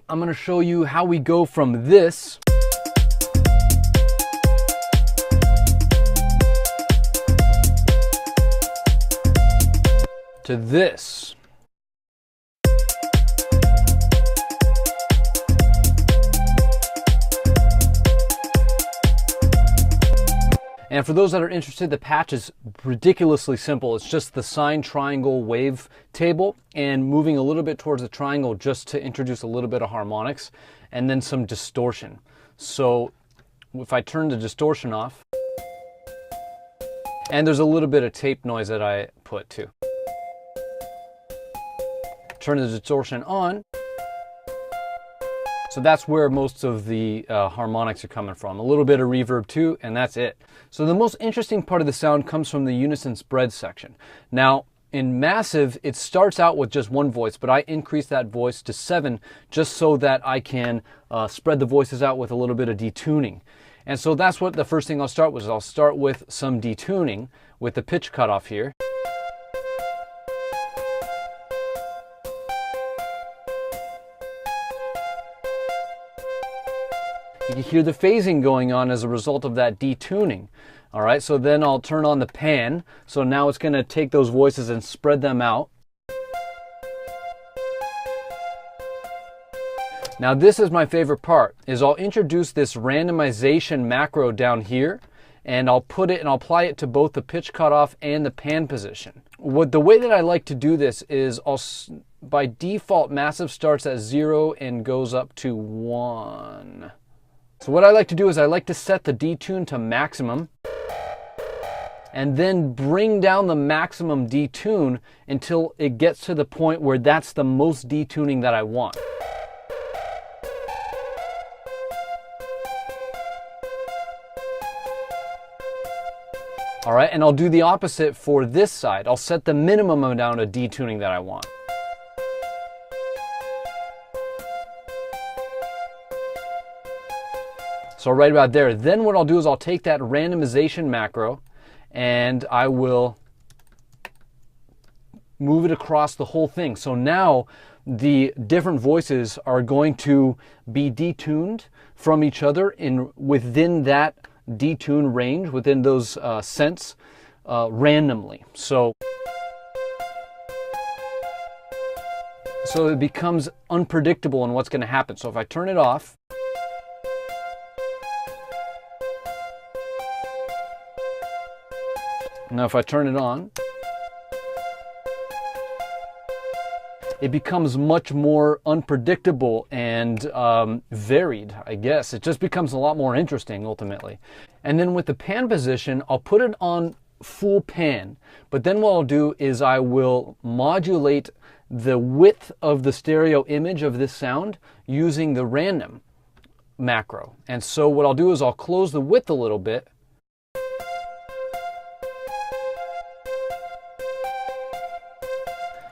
I'm going to show you how we go from this to this. And for those that are interested, the patch is ridiculously simple. It's just the sine triangle wave table and moving a little bit towards the triangle just to introduce a little bit of harmonics and then some distortion. So if I turn the distortion off, and there's a little bit of tape noise that I put too. Turn the distortion on. So that's where most of the harmonics are coming from. A little bit of reverb too, and that's it. So the most interesting part of the sound comes from the unison spread section. Now, in Massive, it starts out with just one voice, but I increase that voice to 7 just so that I can spread the voices out with a little bit of detuning. And so that's what the first thing I'll start with. I'll start with some detuning with the pitch cutoff here. You can hear the phasing going on as a result of that detuning. All right, so then I'll turn on the pan. So now it's going to take those voices and spread them out. Now this is my favorite part, is I'll introduce this randomization macro down here, and I'll put it and I'll apply it to both the pitch cutoff and the pan position. The way that I like to do this is by default, Massive starts at 0 and goes up to 1. So what I like to do is I like to set the detune to maximum and then bring down the maximum detune until it gets to the point where that's the most detuning that I want. All right, and I'll do the opposite for this side. I'll set the minimum amount of detuning that I want. So right about there. Then what I'll do is I'll take that randomization macro and I will move it across the whole thing. So now the different voices are going to be detuned from each other within that detune range, within those cents, randomly. So it becomes unpredictable in what's going to happen. So if I turn it off, now if I turn it on, it becomes much more unpredictable and varied, I guess. It just becomes a lot more interesting ultimately. And then with the pan position, I'll put it on full pan. But then what I'll do is I will modulate the width of the stereo image of this sound using the random macro. And so what I'll do is I'll close the width a little bit.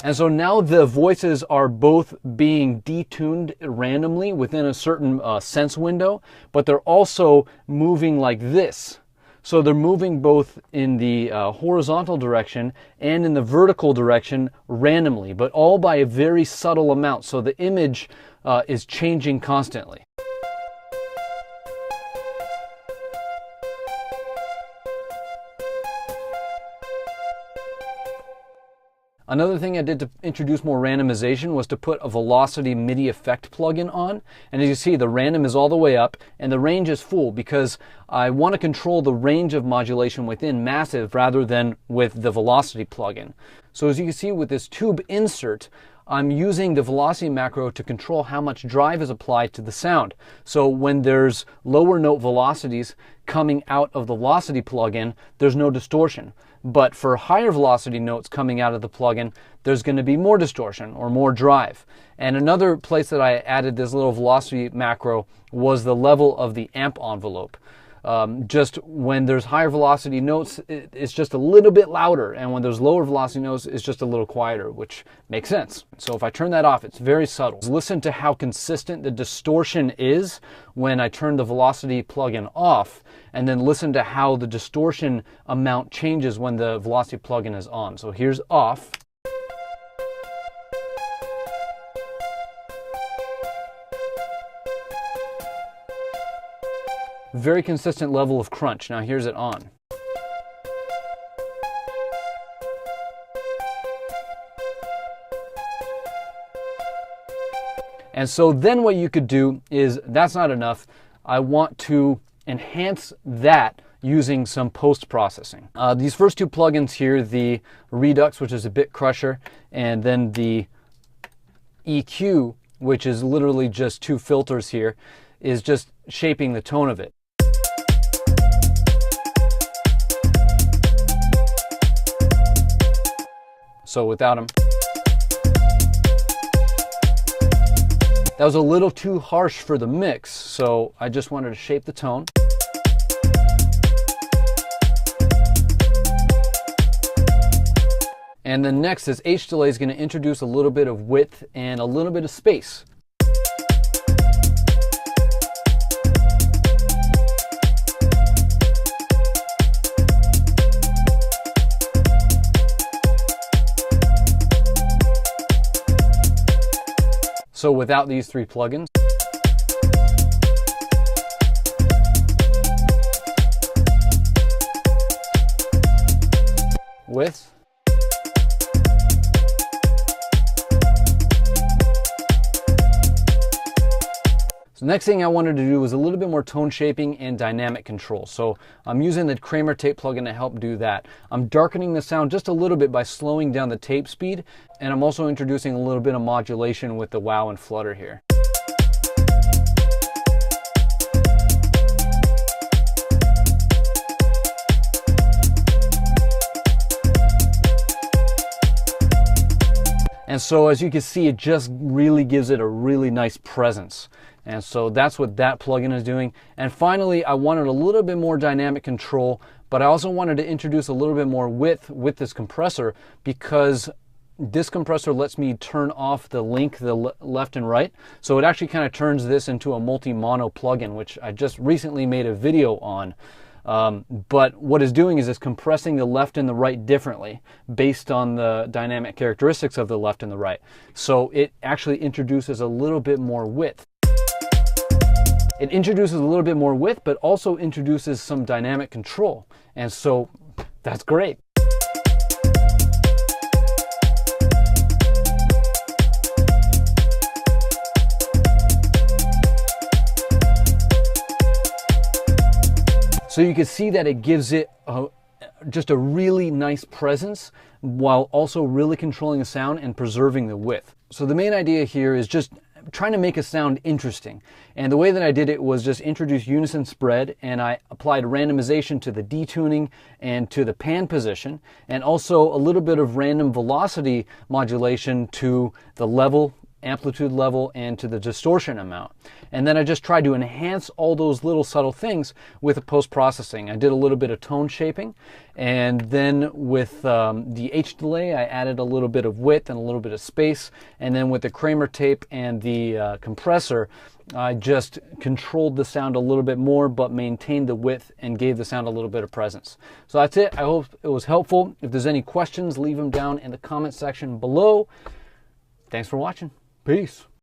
And so now the voices are both being detuned randomly within a certain sense window, but they're also moving like this. So they're moving both in the horizontal direction and in the vertical direction randomly, but all by a very subtle amount. So the image is changing constantly. Another thing I did to introduce more randomization was to put a velocity MIDI effect plugin on. And as you see, the random is all the way up and the range is full because I want to control the range of modulation within Massive rather than with the velocity plugin. So as you can see with this tube insert, I'm using the velocity macro to control how much drive is applied to the sound. So when there's lower note velocities coming out of the velocity plugin, there's no distortion. But for higher velocity notes coming out of the plugin, there's going to be more distortion or more drive. And another place that I added this little velocity macro was the level of the amp envelope. Just when there's higher velocity notes, it's just a little bit louder, and when there's lower velocity notes, it's just a little quieter, which makes sense. So if I turn that off, it's very subtle. Listen to how consistent the distortion is when I turn the velocity plugin off, and then listen to how the distortion amount changes when the velocity plugin is on. So here's off. very consistent level of crunch. Now here's it on. And so then what you could do is, that's not enough. I want to enhance that using some post-processing. These first two plugins here, the Redux, which is a bit crusher, and then the EQ, which is literally just two filters here, is just shaping the tone of it. So without them. That was a little too harsh for the mix, so I just wanted to shape the tone. And then next, this H delay is going to introduce a little bit of width and a little bit of space. So without these three plugins, with So next thing I wanted to do was a little bit more tone shaping and dynamic control. So I'm using the Kramer Tape plugin to help do that. I'm darkening the sound just a little bit by slowing down the tape speed, and I'm also introducing a little bit of modulation with the wow and flutter here. And so as you can see, it just really gives it a really nice presence. And so that's what that plugin is doing. And finally, I wanted a little bit more dynamic control, but I also wanted to introduce a little bit more width with this compressor, because this compressor lets me turn off the link, the left and right. So it actually kind of turns this into a multi-mono plugin, which I just recently made a video on. But what it's doing is it's compressing the left and the right differently based on the dynamic characteristics of the left and the right. So it actually introduces a little bit more width. It introduces a little bit more width, but also introduces some dynamic control. And so that's great. So you can see that it gives it just a really nice presence while also really controlling the sound and preserving the width. So the main idea here is just trying to make a sound interesting. And the way that I did it was just introduce unison spread, and I applied randomization to the detuning and to the pan position, and also a little bit of random velocity modulation to the level, amplitude level, and to the distortion amount. And then I just tried to enhance all those little subtle things with the post-processing. I did a little bit of tone shaping, and then with the H delay, I added a little bit of width and a little bit of space, and then with the Kramer Tape and the compressor, I just controlled the sound a little bit more, but maintained the width and gave the sound a little bit of presence. So that's it. I hope it was helpful. If there's any questions, leave them down in the comment section below. Thanks for watching. Peace.